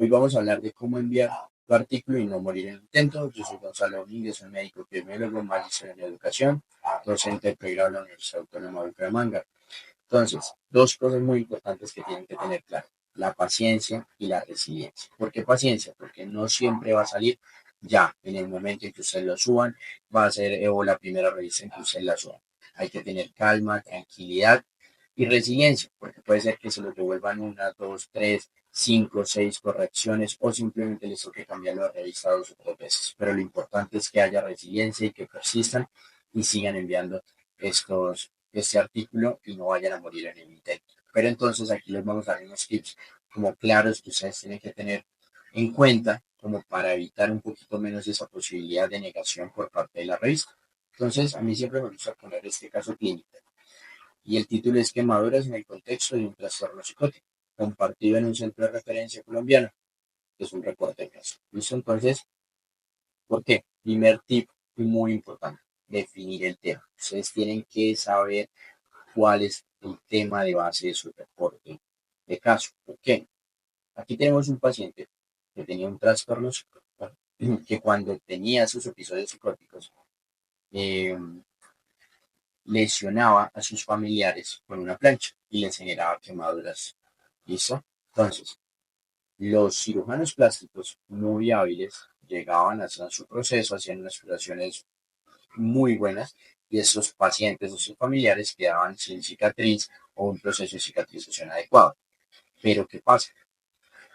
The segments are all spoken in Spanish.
Hoy vamos a hablar de cómo enviar tu artículo y no morir en el intento. Yo soy Gonzalo Domínguez, soy médico epidemiólogo, magíster en educación, docente de pregrado de la Universidad Autónoma de Bucaramanga. Entonces, dos cosas muy importantes que tienen que tener claro: la paciencia y la resiliencia. ¿Por qué paciencia? Porque no siempre va a salir ya en el momento en que ustedes lo suban, va a ser o la primera revista en que ustedes la suban. Hay que tener calma, tranquilidad y resiliencia, porque puede ser que se lo devuelvan una, dos, tres, cinco, seis correcciones o simplemente les toque cambiarlo de revista dos o tres veces. Pero lo importante es que haya resiliencia y que persistan y sigan enviando este artículo y no vayan a morir en el intento. Pero entonces aquí les vamos a dar unos tips como claros que ustedes tienen que tener en cuenta como para evitar un poquito menos esa posibilidad de negación por parte de la revista. Entonces, a mí siempre me gusta poner este caso clínico y el título es Quemaduras en el contexto de un trastorno psicótico, compartido en un centro de referencia colombiano, que es un reporte de caso. ¿Listo? Entonces, ¿por qué? Primer tip muy importante, definir el tema. Ustedes tienen que saber cuál es el tema de base de su reporte de caso. ¿Por qué? Aquí tenemos un paciente que tenía un trastorno psicótico, que cuando tenía sus episodios psicóticos, eh, lesionaba a sus familiares con una plancha y les generaba quemaduras. ¿Listo? Entonces, los cirujanos plásticos muy hábiles llegaban a hacer su proceso, hacían unas curaciones muy buenas y estos pacientes o sus familiares quedaban sin cicatriz o un proceso de cicatrización adecuado. Pero ¿qué pasa?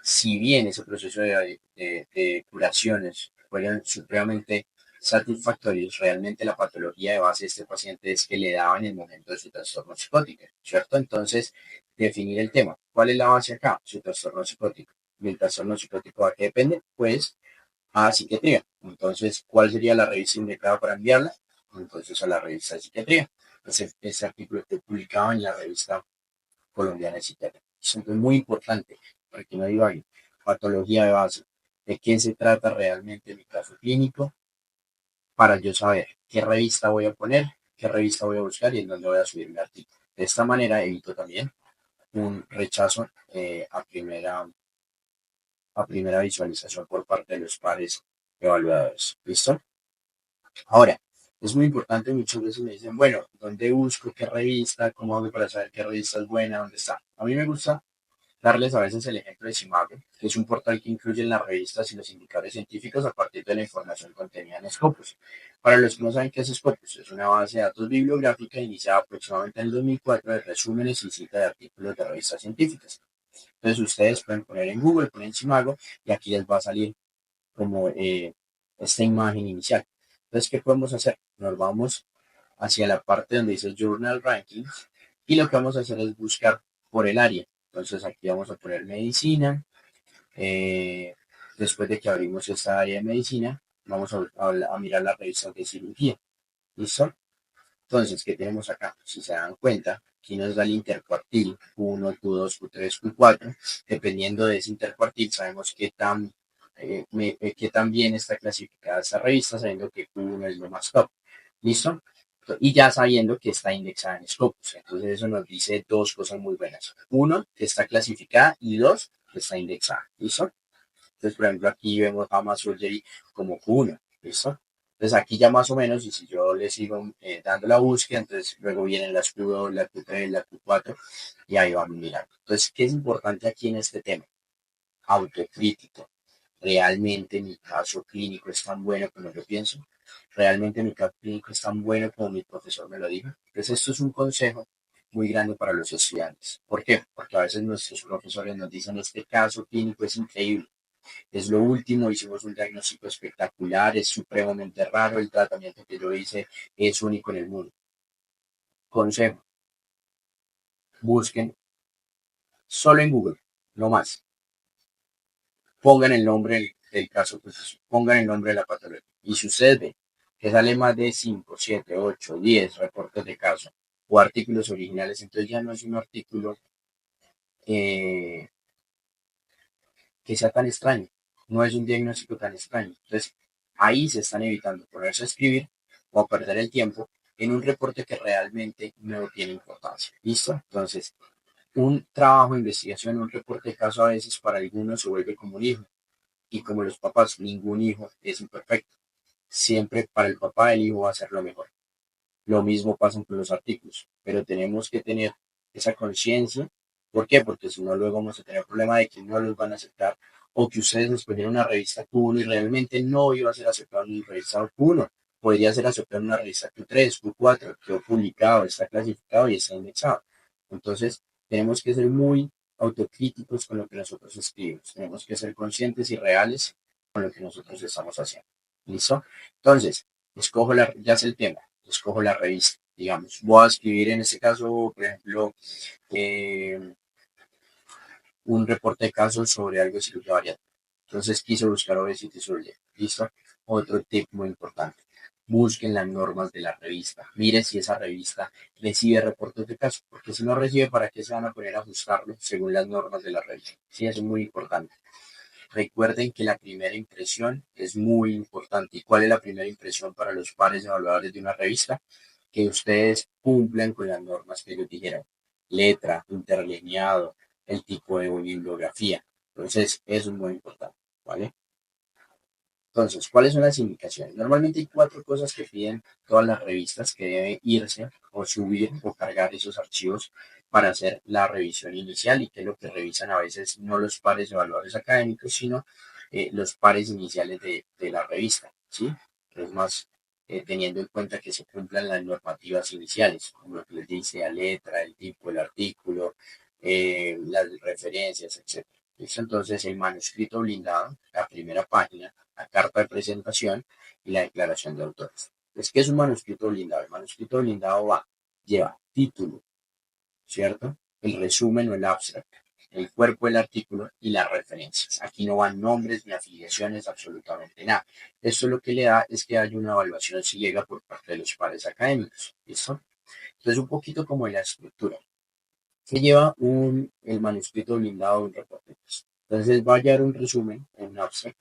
Si bien ese proceso de curaciones fueron supremamente satisfactorios, realmente la patología de base de este paciente es que le daba en el momento de su trastorno psicótico, ¿cierto? Entonces, definir el tema. ¿Cuál es la base acá? Su trastorno psicótico. ¿Y el trastorno psicótico a qué depende? Pues a psiquiatría. Entonces, ¿cuál sería la revista indicada para enviarla? Entonces, a la revista de psiquiatría. Entonces, ese artículo fue publicado en la revista colombiana de psiquiatría. Eso es muy importante para que no diga patología de base. ¿De qué se trata realmente mi caso clínico? Para yo saber qué revista voy a poner, qué revista voy a buscar y en dónde voy a subir mi artículo. De esta manera evito también un rechazo a primera visualización por parte de los pares evaluadores. ¿Listo? Ahora, es muy importante, muchas veces me dicen, bueno, ¿dónde busco qué revista? ¿Cómo hago para saber qué revista es buena? ¿Dónde está? A mí me gusta darles a veces el ejemplo de Simago, que es un portal que incluye las revistas y los indicadores científicos a partir de la información contenida en Scopus. Para los que no saben qué es Scopus, es una base de datos bibliográfica iniciada aproximadamente en el 2004 de resúmenes y citas de artículos de revistas científicas. Entonces ustedes pueden poner en Google, ponen Simago y aquí les va a salir como esta imagen inicial. Entonces, ¿qué podemos hacer? Nos vamos hacia la parte donde dice Journal Rankings y lo que vamos a hacer es buscar por el área. Entonces aquí vamos a poner medicina. eh, Después de que abrimos esta área de medicina, vamos a mirar las revistas de cirugía. ¿Listo? Entonces, ¿qué tenemos acá? Si se dan cuenta, aquí nos da el intercuartil Q1, Q2, Q3, Q4. Dependiendo de ese intercuartil, sabemos qué tan bien está clasificada esta revista, sabiendo que Q1 es lo más top. ¿Listo? Y ya sabiendo que está indexada en Scopus. Entonces eso nos dice dos cosas muy buenas. Uno, que está clasificada y dos, que está indexada. ¿Listo? Entonces, por ejemplo, aquí vemos a más surgery como Q1. ¿Listo? Entonces aquí ya más o menos, y si yo le sigo dando la búsqueda, entonces luego vienen las Q2, la Q3, la Q4, y ahí vamos mirando. Entonces, ¿qué es importante aquí en este tema? Autocrítico. ¿Realmente mi caso clínico es tan bueno como yo pienso? ¿Realmente mi caso clínico es tan bueno como mi profesor me lo dijo? Entonces esto es un consejo muy grande para los estudiantes. ¿Por qué? Porque a veces nuestros profesores nos dicen, este caso clínico es increíble, es lo último, hicimos un diagnóstico espectacular, es supremamente raro, el tratamiento que yo hice es único en el mundo. Consejo, busquen solo en Google, no más. Pongan el nombre del caso, pues, pongan el nombre de la patología. Y si ustedes ven que sale más de 5, 7, 8, 10 reportes de caso o artículos originales, entonces ya no es un artículo eh, que sea tan extraño, no es un diagnóstico tan extraño. Entonces ahí se están evitando ponerse a escribir o a perder el tiempo en un reporte que realmente no tiene importancia. ¿Listo? Entonces, Un trabajo de investigación, un reporte de caso a veces para algunos se vuelve como un hijo. Y como los papás, ningún hijo es imperfecto. Siempre para el papá el hijo va a ser lo mejor. Lo mismo pasa con los artículos, pero tenemos que tener esa conciencia. ¿Por qué? Porque si no, luego vamos a tener el problema de que no los van a aceptar o que ustedes escogieron una revista Q1 y realmente no iba a ser aceptado en una revista Q1. Podría ser aceptado en una revista Q3, Q4, quedó publicado, está clasificado y está indexado. Entonces, tenemos que ser muy autocríticos con lo que nosotros escribimos. Tenemos que ser conscientes y reales con lo que nosotros estamos haciendo. ¿Listo? Entonces, ya sé el tema, escojo la revista. Digamos, voy a escribir en este caso, por ejemplo, eh, un reporte de casos sobre algo de cirugía bariátrica. Entonces quise buscar Obesity Surgery. ¿Listo? Otro tip muy importante. Busquen las normas de la revista. Miren si esa revista recibe reportes de casos, porque si no recibe, ¿para qué se van a poner a ajustarlo según las normas de la revista? Sí, eso es muy importante. Recuerden que la primera impresión es muy importante. ¿Y cuál es la primera impresión para los pares evaluadores de una revista? Que ustedes cumplan con las normas que ellos dijeron. Letra, interlineado, el tipo de bibliografía. Entonces, eso es muy importante, ¿vale? Entonces, ¿cuáles son las indicaciones? Normalmente hay cuatro cosas que piden todas las revistas que deben irse o subir o cargar esos archivos para hacer la revisión inicial y que es lo que revisan a veces no los pares evaluadores académicos, sino los pares iniciales de la revista, ¿sí? Es más, teniendo en cuenta que se cumplan las normativas iniciales, como lo que les dice la letra, el tipo, el artículo, las referencias, etcétera. ¿Listo? Entonces, el manuscrito blindado, la primera página, la carta de presentación y la declaración de autores. Es que es un manuscrito blindado. El manuscrito blindado lleva título, ¿cierto? El resumen o el abstract, el cuerpo del artículo y las referencias. Aquí no van nombres ni afiliaciones, absolutamente nada. Esto lo que le da es que haya una evaluación ciega por parte de los pares académicos. ¿Listo? Entonces, un poquito como de la estructura. Que lleva el manuscrito blindado de un reporte. Entonces va a llevar un resumen, un abstract.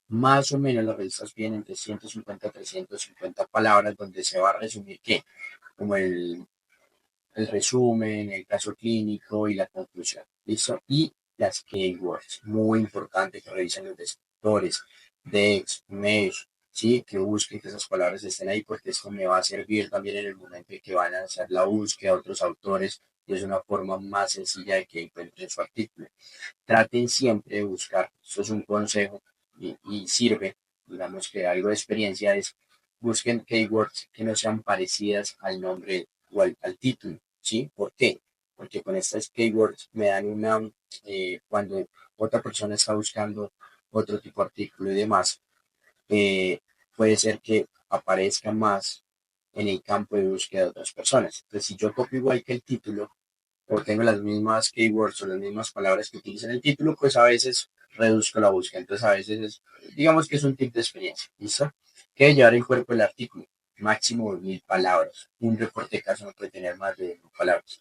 Más o menos las revistas vienen entre 150 a 350 palabras donde se va a resumir qué, como el resumen, el caso clínico y la conclusión. ¿Listo? Y las keywords, muy importante que revisen los descriptores, DEX, MESH, ¿sí? Que busquen que esas palabras estén ahí porque esto me va a servir también en el momento en que van a hacer la búsqueda de otros autores y es una forma más sencilla de que encuentren su artículo. Traten siempre de buscar, esto es un consejo y sirve, digamos que algo de experiencia es, busquen keywords que no sean parecidas al nombre o al título, ¿sí? ¿Por qué? Porque con estas keywords me dan cuando otra persona está buscando otro tipo de artículo y demás, eh, puede ser que aparezca más en el campo de búsqueda de otras personas. Entonces, si yo copio igual que el título, o tengo las mismas keywords o las mismas palabras que utiliza en el título, pues a veces reduzco la búsqueda. Entonces, a veces digamos que es un tip de experiencia. ¿Listo? ¿Qué debe llevar el cuerpo del artículo? Máximo 1000 palabras. Un reporte de caso no puede tener más de 1000 palabras.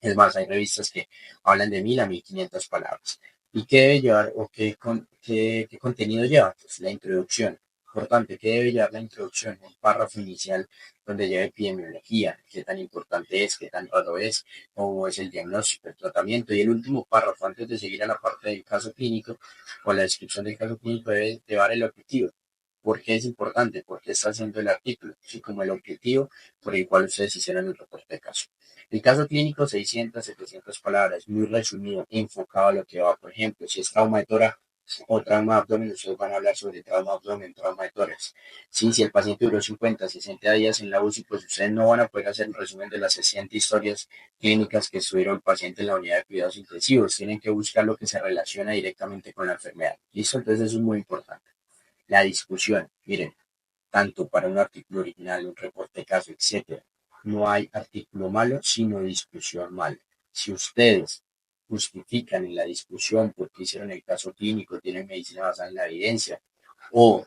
Es más, hay revistas que hablan de 1000 a 1500 palabras. ¿Y qué debe llevar o qué contenido lleva? Pues la introducción. Importante, ¿qué debe llevar la introducción? Un párrafo inicial donde lleve epidemiología, qué tan importante es, qué tan raro es, cómo es el diagnóstico, el tratamiento. Y el último párrafo, antes de seguir a la parte del caso clínico o la descripción del caso clínico, debe llevar el objetivo. ¿Por qué es importante? Porque está haciendo el artículo, así como el objetivo por el cual ustedes hicieron el reporte de caso. El caso clínico, 600, 700 palabras, muy resumido, enfocado a lo que va. Por ejemplo, si es trauma de tórax o trauma de abdomen, ustedes van a hablar sobre trauma de abdomen, trauma de tórax. Sí, si el paciente duró 50, 60 días en la UCI, pues ustedes no van a poder hacer un resumen de las 60 historias clínicas que estuvieron el paciente en la unidad de cuidados intensivos. Tienen que buscar lo que se relaciona directamente con la enfermedad. ¿Listo? Entonces eso es muy importante. La discusión, miren, tanto para un artículo original, un reporte de caso, etcétera. No hay artículo malo, sino discusión mala. Si ustedes justifican en la discusión porque hicieron el caso clínico, tienen medicina basada en la evidencia, o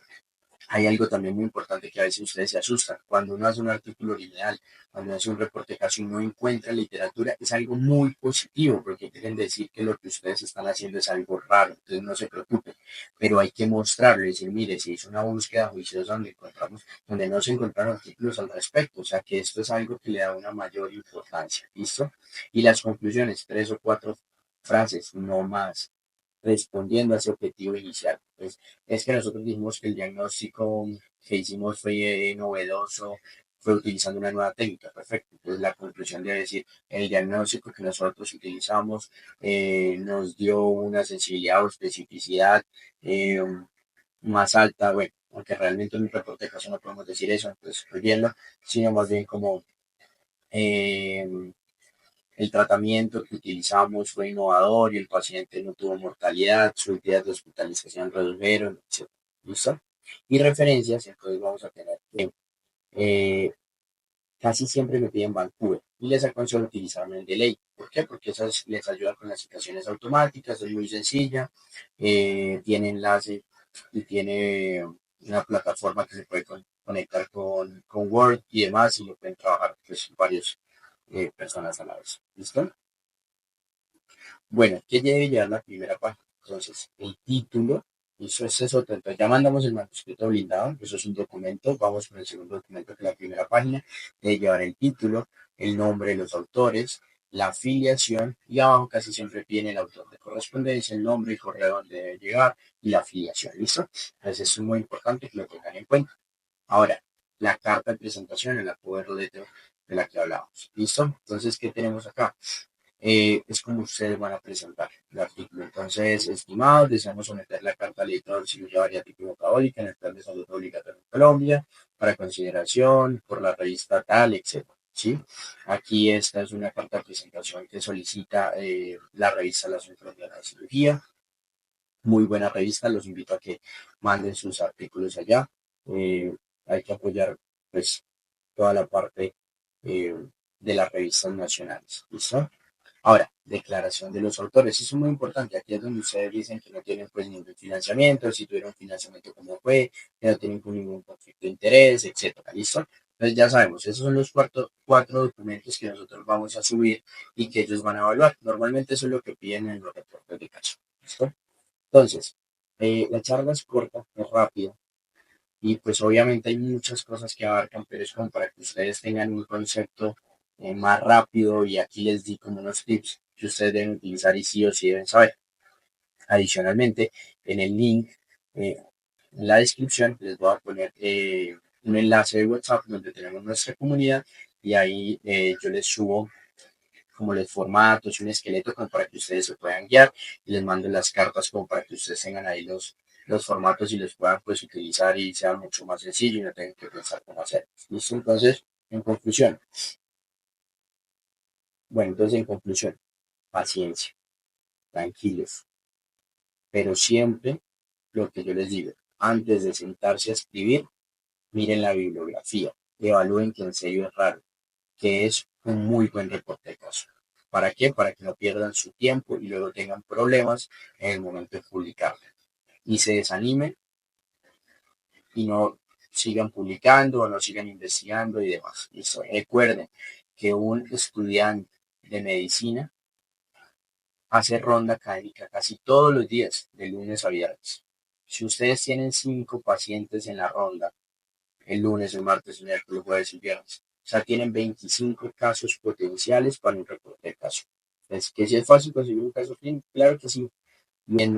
Hay algo también muy importante que a veces ustedes se asustan. Cuando uno hace un artículo original, cuando hace un reporte casi no encuentra literatura, es algo muy positivo, porque quieren decir que lo que ustedes están haciendo es algo raro, entonces no se preocupen. Pero hay que mostrarlo y decir, mire, se hizo una búsqueda juiciosa donde encontramos, donde no se encontraron artículos al respecto, o sea que esto es algo que le da una mayor importancia, ¿listo? Y las conclusiones, 3 o 4 frases, no más, respondiendo a ese objetivo inicial. Pues es que nosotros dijimos que el diagnóstico que hicimos fue novedoso, fue utilizando una nueva técnica, perfecto. Entonces la conclusión debe decir, el diagnóstico que nosotros utilizamos nos dio una sensibilidad o especificidad eh, más alta, bueno, aunque realmente en un reporte de caso no podemos decir eso, entonces estoy viendo, sino más bien como eh, el tratamiento que utilizamos fue innovador y el paciente no tuvo mortalidad, sus días de hospitalización redujeron, etc. ¿Listo? Y referencias, entonces vamos a tener que eh, casi siempre me piden Vancouver y les aconsejo utilizar el delay. ¿Por qué? Porque esas les ayuda con las citaciones automáticas, es muy sencilla, tiene enlace y tiene una plataforma que se puede conectar con Word y demás y lo pueden trabajar pues varios personas a la vez. ¿Listo? Bueno, ¿qué debe llevar la primera página? Entonces, el título, eso es otro. Entonces, ya mandamos el manuscrito blindado, eso es un documento. Vamos con el segundo documento, que es la primera página. Debe llevar el título, el nombre de los autores, la afiliación, y abajo casi siempre viene el autor de correspondencia, el nombre y correo donde debe llegar y la afiliación. ¿Listo? Entonces, es muy importante que lo tengan en cuenta. Ahora, la carta de presentación en la cover letter de la que hablábamos. ¿Listo? Entonces, ¿qué tenemos acá? Es como ustedes van a presentar el artículo. Entonces, estimados, deseamos someter la carta al editor de cirugía bariátrica y metabólica en el plan de salud obligatorio en Colombia para consideración por la revista tal, etc. ¿Sí? Aquí esta es una carta de presentación que solicita la revista La Asociación Colombiana de Cirugía. Muy buena revista, los invito a que manden sus artículos allá. Eh, Hay que apoyar pues toda la parte eh, de las revistas nacionales. ¿Listo? Ahora, declaración de los autores. Eso es muy importante. Aquí es donde ustedes dicen que no tienen pues ningún financiamiento, si tuvieron financiamiento como fue, que no tienen ningún conflicto de interés, etcétera. ¿Listo? Entonces ya sabemos, esos son los cuatro documentos que nosotros vamos a subir y que ellos van a evaluar. Normalmente eso es lo que piden en los reportes de caso. ¿Listo? Entonces, la charla es corta, es rápida y pues obviamente hay muchas cosas que abarcan, pero es como para que ustedes tengan un concepto más rápido y aquí les di como unos tips que ustedes deben utilizar y sí o sí deben saber. Adicionalmente, en el link, eh, en la descripción, les voy a poner un enlace de WhatsApp donde tenemos nuestra comunidad y ahí yo les subo como los formatos y un esqueleto como para que ustedes se puedan guiar y les mando las cartas como para que ustedes tengan ahí los formatos y los puedan pues utilizar y sea mucho más sencillo y no tengan que pensar cómo hacer. ¿Listo? Entonces, en conclusión, bueno, entonces en conclusión, paciencia, tranquilos, pero siempre lo que yo les digo, antes de sentarse a escribir, miren la bibliografía, evalúen que en serio es raro, que es un muy buen reporte de caso. ¿Para qué? Para que no pierdan su tiempo y luego tengan problemas en el momento de publicarlo. Y se desanimen y no sigan publicando o no sigan investigando y demás. Listo. Recuerden que un estudiante de medicina hace ronda académica casi todos los días, de lunes a viernes. Si ustedes tienen 5 pacientes en la ronda, el lunes, el martes, el miércoles, el jueves y el viernes, o sea, tienen 25 casos potenciales para un reporte de caso. Es que si es fácil conseguir un caso clínico, claro que sí. Y en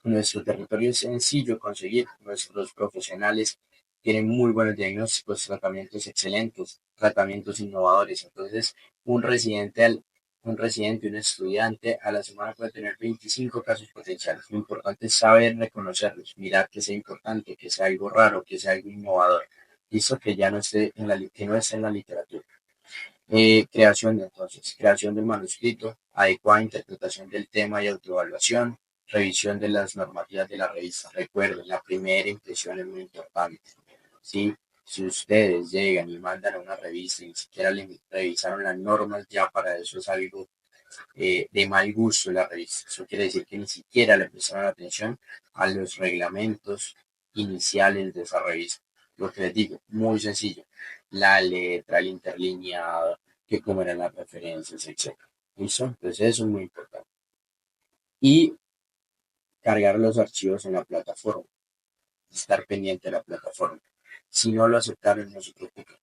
nuestro territorio es sencillo conseguir. Nuestros profesionales tienen muy buenos diagnósticos, tratamientos excelentes, tratamientos innovadores. Entonces, un residente, un residente, un estudiante a la semana puede tener 25 casos potenciales. Lo importante es saber reconocerlos, mirar que sea importante, que sea algo raro, que sea algo innovador. Listo, que ya no esté en que no esté en la literatura. Creación del manuscrito, adecuada interpretación del tema y autoevaluación, revisión de las normativas de la revista. Recuerden, la primera impresión es muy importante. ¿Sí? Si ustedes llegan y mandan a una revista y ni siquiera le revisaron las normas, ya para eso es algo de mal gusto la revista. Eso quiere decir que ni siquiera le prestaron atención a los reglamentos iniciales de esa revista. Lo que les digo, muy sencillo. La letra, el interlineado, que cómo eran las referencias, etcétera. ¿Listo? Entonces eso es muy importante. Y cargar los archivos en la plataforma, estar pendiente de la plataforma. Si no lo aceptaron, no se preocupen,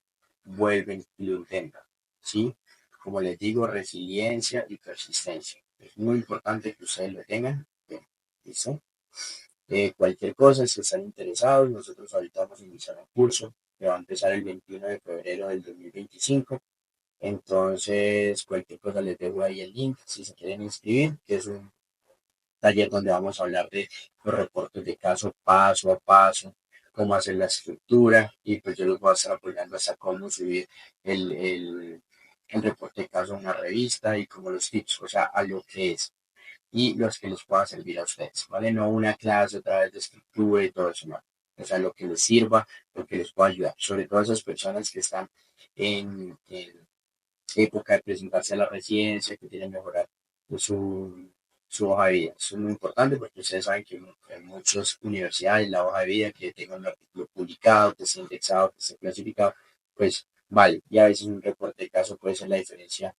vuelven y lo intentan. ¿Sí? Como les digo, resiliencia y persistencia. Es muy importante que ustedes lo tengan. Bien, ¿listo? Cualquier cosa, si están interesados, nosotros ahorita vamos a iniciar un curso que va a empezar el 21 de febrero del 2025. Entonces, cualquier cosa les dejo ahí el link si se quieren inscribir, que es un taller donde vamos a hablar de los reportes de caso paso a paso, cómo hacer la estructura y pues yo los voy a estar apoyando hasta cómo subir el reporte de caso a una revista y como los tips, o sea, a lo que es y los que les pueda servir a ustedes, ¿vale? No una clase otra vez de estructura y todo eso, no. O sea, lo que les sirva, lo que les pueda ayudar, sobre todo a esas personas que están en época de presentarse a la residencia, que quieren mejorar su hoja de vida. Eso es muy importante porque ustedes saben que en muchas universidades la hoja de vida que tenga un artículo publicado, que esté indexado, que esté clasificado, pues vale. Y a veces un reporte de caso puede ser la diferencia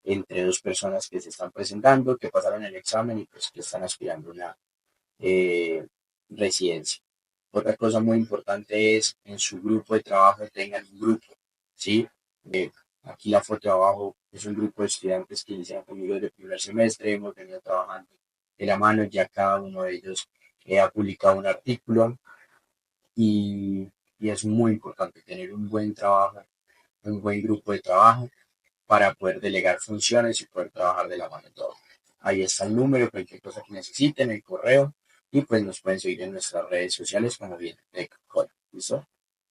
entre dos personas que se están presentando, que pasaron el examen y pues que están aspirando a una eh, residencia. Otra cosa muy importante es en su grupo de trabajo tengan un grupo, ¿sí? Eh, Aquí la foto de abajo es un grupo de estudiantes que inician conmigo desde el primer semestre, hemos venido trabajando de la mano, ya cada uno de ellos ha publicado un artículo y es muy importante tener un buen trabajo, un buen grupo de trabajo para poder delegar funciones y poder trabajar de la mano de todo. Ahí está el número, cualquier cosa que necesiten, el correo, y pues nos pueden seguir en nuestras redes sociales como bien de Cola. ¿Listo?